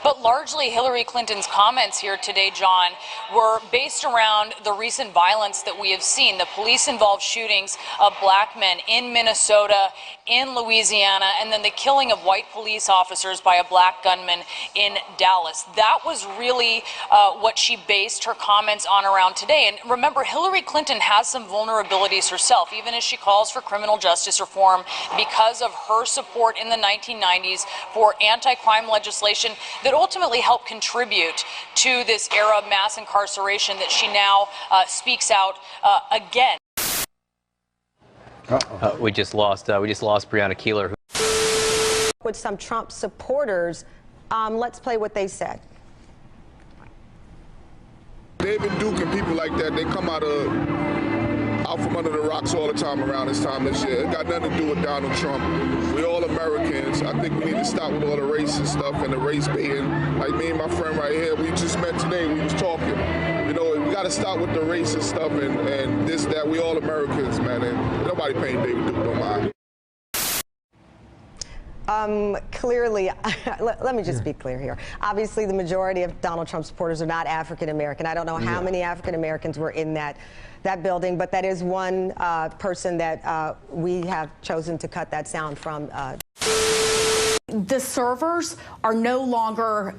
But largely Hillary Clinton's comments here today, John, were based around the recent violence that we have seen, the police-involved shootings of black men in Minnesota, in Louisiana, and then the killing of white police officers by a black gunman in Dallas. That was really what she based her comments on around today. And remember, Hillary Clinton has some vulnerabilities herself, even as she calls for criminal justice reform because of her support in the 1990s for anti-crime legislation that ultimately helped contribute to this era of mass incarceration that she now speaks out again. We just lost Breonna Keeler. With some Trump supporters, let's play what they said. David Duke and people like that, they come out from under the rocks all the time around this time this year. It got nothing to do with Donald Trump. We're all Americans. I think we need to stop with all the racist stuff and the race baiting. Like me and my friend right here, we just met today, we was talking. You know, we got to stop with the racist stuff and this, that. We all Americans, man. And nobody paying David Duke no mind. Clearly, let me just be clear here. Obviously, the majority of Donald Trump supporters are not African American. I don't know how many African Americans were in that building, but that is one person that we have chosen to cut that sound from. The servers are no longer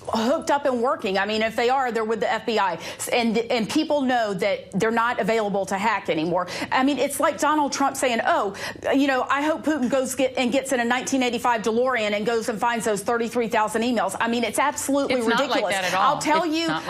hooked up and working. I mean, if they are, they're with the FBI. And people know that they're not available to hack anymore. I mean, it's like Donald Trump saying, oh, you know, I hope Putin gets in a 1985 DeLorean and goes and finds those 33,000 emails. I mean, it's absolutely ridiculous. Not like that at all.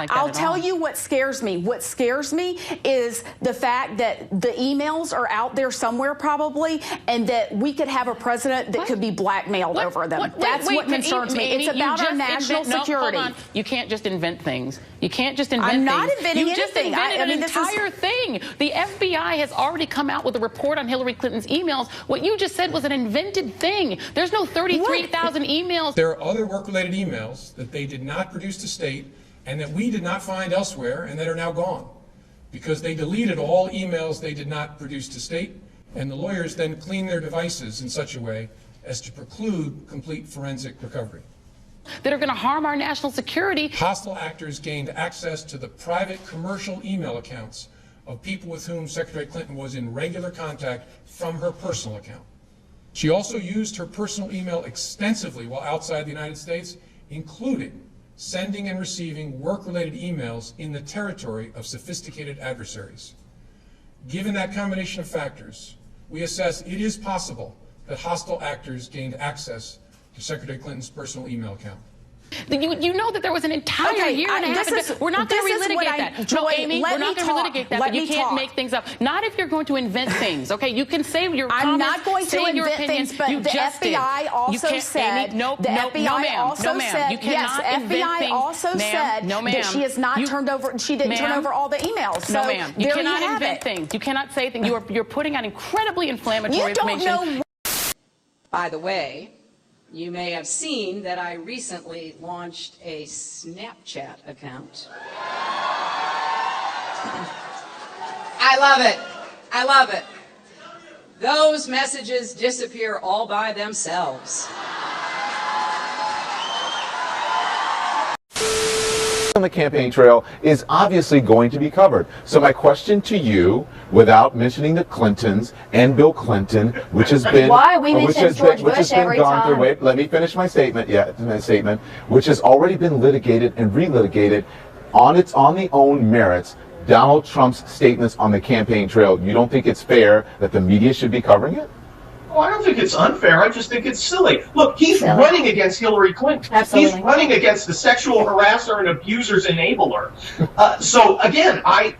I'll tell you what scares me. What scares me is the fact that the emails are out there somewhere probably, and that we could have a president that could be blackmailed over them. That's what concerns me. It's about our national security. Hold on. You can't just invent things. You can't just invent things. I'm not inventing anything. You just invented an entire thing. The FBI has already come out with a report on Hillary Clinton's emails. What you just said was an invented thing. There's no 33,000 emails. There are other work-related emails that they did not produce to state and that we did not find elsewhere and that are now gone because they deleted all emails they did not produce to state, and the lawyers then cleaned their devices in such a way as to preclude complete forensic recovery. That are going to harm our national security. Hostile actors gained access to the private commercial email accounts of people with whom Secretary Clinton was in regular contact from her personal account. She also used her personal email extensively while outside the United States, including sending and receiving work-related emails in the territory of sophisticated adversaries. Given that combination of factors, we assess it is possible that hostile actors gained access to Secretary Clinton's personal email account. You know that there was an entire year and a half. We're not going to relitigate that. No, Amy, we're not going to relitigate that, but you can't make things up. Not if you're going to invent things, okay? You can say your comments, I'm not going to invent things, but the FBI also said, FBI also said that she has not turned over, she didn't turn over all the emails. So no, ma'am. You cannot invent things. You cannot say things. You're putting out incredibly inflammatory information. You don't know. By the way, you may have seen that I recently launched a Snapchat account. I love it. I love it. Those messages disappear all by themselves. On the campaign trail is obviously going to be covered. So my question to you, without mentioning the Clintons and Bill Clinton, which has been wait, let me finish my statement. Which has already been litigated and relitigated on the own merits. Donald Trump's statements on the campaign trail. You don't think it's fair that the media should be covering it? Well, I don't think it's unfair. I just think it's silly. Look, he's running against Hillary Clinton. Absolutely. He's running against the sexual harasser and abuser's enabler. So again, I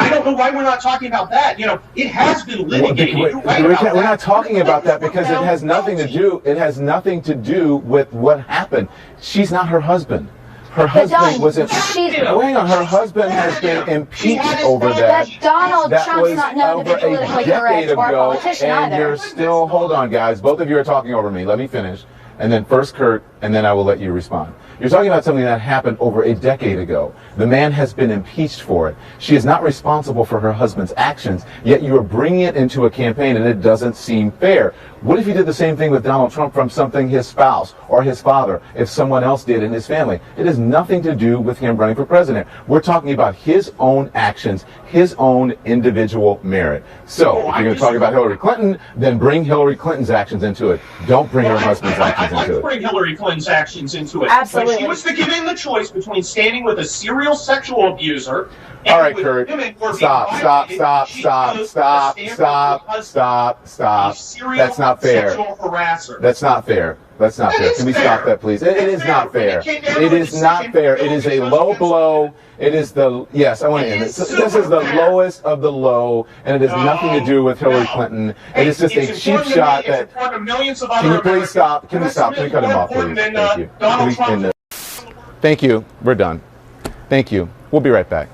don't know why we're not talking about that. You know, it has been litigated. We're not talking about that because it has nothing to do. It has nothing to do with what happened. She's not her husband. Her husband was her husband has been impeached over that. But Donald Trump's not known to be politically correct or a politician either. And you're still, hold on guys, both of you are talking over me. Let me finish. And then first Kurt, and then I will let you respond. You're talking about something that happened over a decade ago. The man has been impeached for it. She is not responsible for her husband's actions, yet you are bringing it into a campaign, and it doesn't seem fair. What if you did the same thing with Donald Trump from something his spouse or his father, if someone else did in his family? It has nothing to do with him running for president. We're talking about his own actions, his own individual merit. So, if you're going to talk about Hillary Clinton, then bring Hillary Clinton's actions into it. Don't bring her husband's actions into it. I'd like to bring Hillary Clinton's actions into it. Absolutely. When she was given the choice between standing with a serial sexual abuser and all right, with Kurt. women who are Stop. That's not fair. Sexual harasser. That's not fair. That's not fair. Can we stop that, please? It is not fair. It is not fair. It is a low blow. It is the, yes, I want to end it. This is the lowest of the low, and it has nothing to do with Hillary Clinton. It is just a cheap shot that, can you please stop? Can we stop? Can we cut him off, please? Thank you. Can we end it? Thank you. We're done. Thank you. We'll be right back.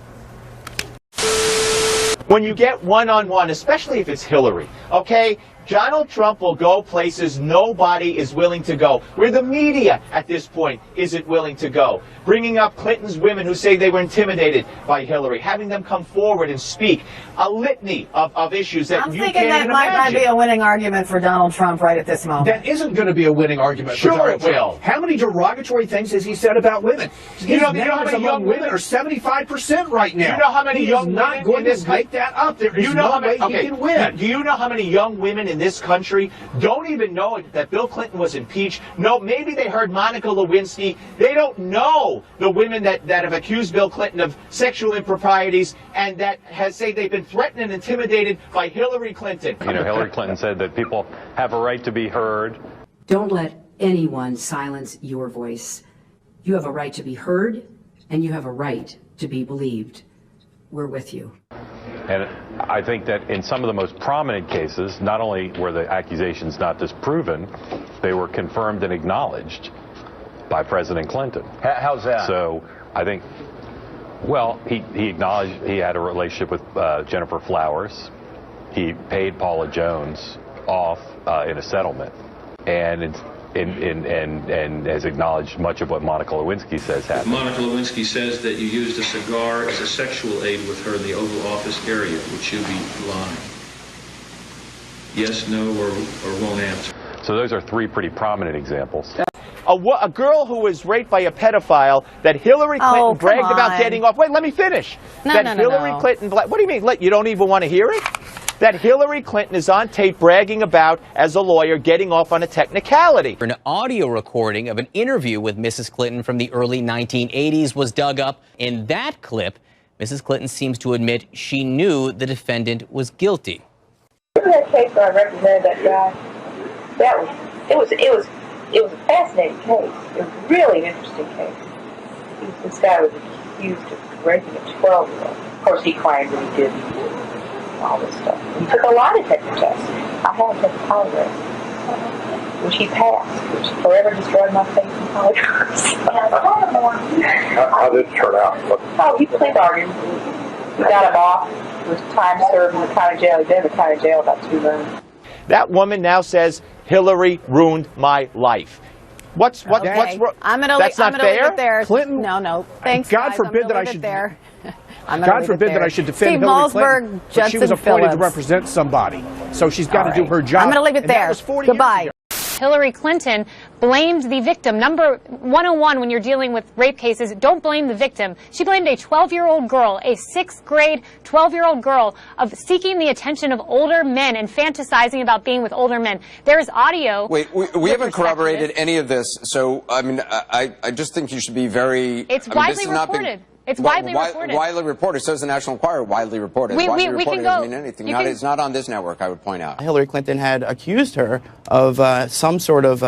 When you get one-on-one, especially if it's Hillary, okay, Donald Trump will go places nobody is willing to go, where the media at this point isn't willing to go. Bringing up Clinton's women who say they were intimidated by Hillary, having them come forward and speak, a litany of issues that you can't imagine. I'm thinking that might not be a winning argument for Donald Trump right at this moment. That isn't going to be a winning argument for Donald Trump. How many derogatory things has he said about women? You know how many young women are 75% right now. You know how many young women not going to make that up. There is no way he can win. Do you know how many young women in this country don't even know that Bill Clinton was impeached? No, maybe they heard Monica Lewinsky. They don't know the women that have accused Bill Clinton of sexual improprieties and that say they've been threatened and intimidated by Hillary Clinton. You know, Hillary Clinton said that people have a right to be heard. Don't let anyone silence your voice. You have a right to be heard, and you have a right to be believed. We're with you. And I think that in some of the most prominent cases, not only were the accusations not disproven, they were confirmed and acknowledged by President Clinton. How's that? So I think, well, he acknowledged he had a relationship with Jennifer Flowers. He paid Paula Jones off in a settlement, and has acknowledged much of what Monica Lewinsky says happened. Monica Lewinsky says that you used a cigar as a sexual aid with her in the Oval Office area. Would you be lying? Yes, no, or won't answer? So those are three pretty prominent examples. A girl who was raped by a pedophile that Hillary Clinton bragged about getting off. Wait, let me finish. Hillary Clinton, what do you mean? You don't even want to hear it? That Hillary Clinton is on tape bragging about, as a lawyer, getting off on a technicality. An audio recording of an interview with Mrs. Clinton from the early 1980s was dug up. In that clip, Mrs. Clinton seems to admit she knew the defendant was guilty. Remember that case where I represented that guy? It was a fascinating case. It was a really interesting case. This guy was accused of raping a 12-year-old. Of course, he claimed that he didn't. All this stuff. He took a lie detector test. I had to take a polygraph, which he passed, which forever destroyed my faith in polygraphs. How did it turn out? Oh, he plea bargained. We got him off. It was time served in the county jail. He'd been in the county jail about 2 months. That woman now says Hillary ruined my life. What's wrong? I'm gonna leave it there. Clinton. No. Thanks. God guys. forbid that I should. There. God forbid that I should defend Hillary Clinton, but she was appointed to represent somebody, so she's got to do her job. I'm going to leave it there. Goodbye. Hillary Clinton blamed the victim. Number 101 when you're dealing with rape cases, don't blame the victim. She blamed a 12-year-old girl, a 6th grade 12-year-old girl, of seeking the attention of older men and fantasizing about being with older men. There is audio. Wait, we haven't corroborated any of this, so I mean, I just think you should be very. It's widely reported. It's widely reported. Widely reported. So is the National Enquirer. Widely reported. We widely can reported go. Doesn't mean anything. It's not on this network, I would point out. Hillary Clinton had accused her of some sort of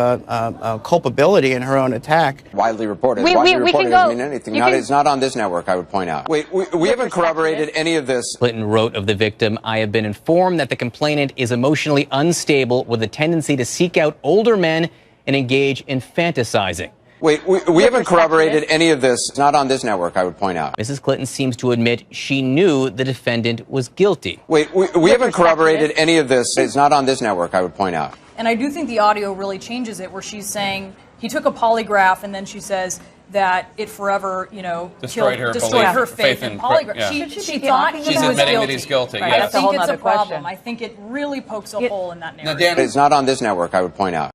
culpability in her own attack. Widely reported. Widely reported doesn't mean anything. It's not on this network, I would point out. Wait, we haven't corroborated any of this. Clinton wrote of the victim, "I have been informed that the complainant is emotionally unstable with a tendency to seek out older men and engage in fantasizing." Wait, we haven't corroborated any of this. It's not on this network, I would point out. Mrs. Clinton seems to admit she knew the defendant was guilty. Wait, we haven't corroborated any of this. It's not on this network, I would point out. And I do think the audio really changes it, where she's saying he took a polygraph, and then she says that it forever, destroyed her faith in polygraph. Yeah. She thought he was admitting that he's guilty. Right. Yes. I think it's a problem. I think it really pokes a hole in that narrative. It's not on this network, I would point out.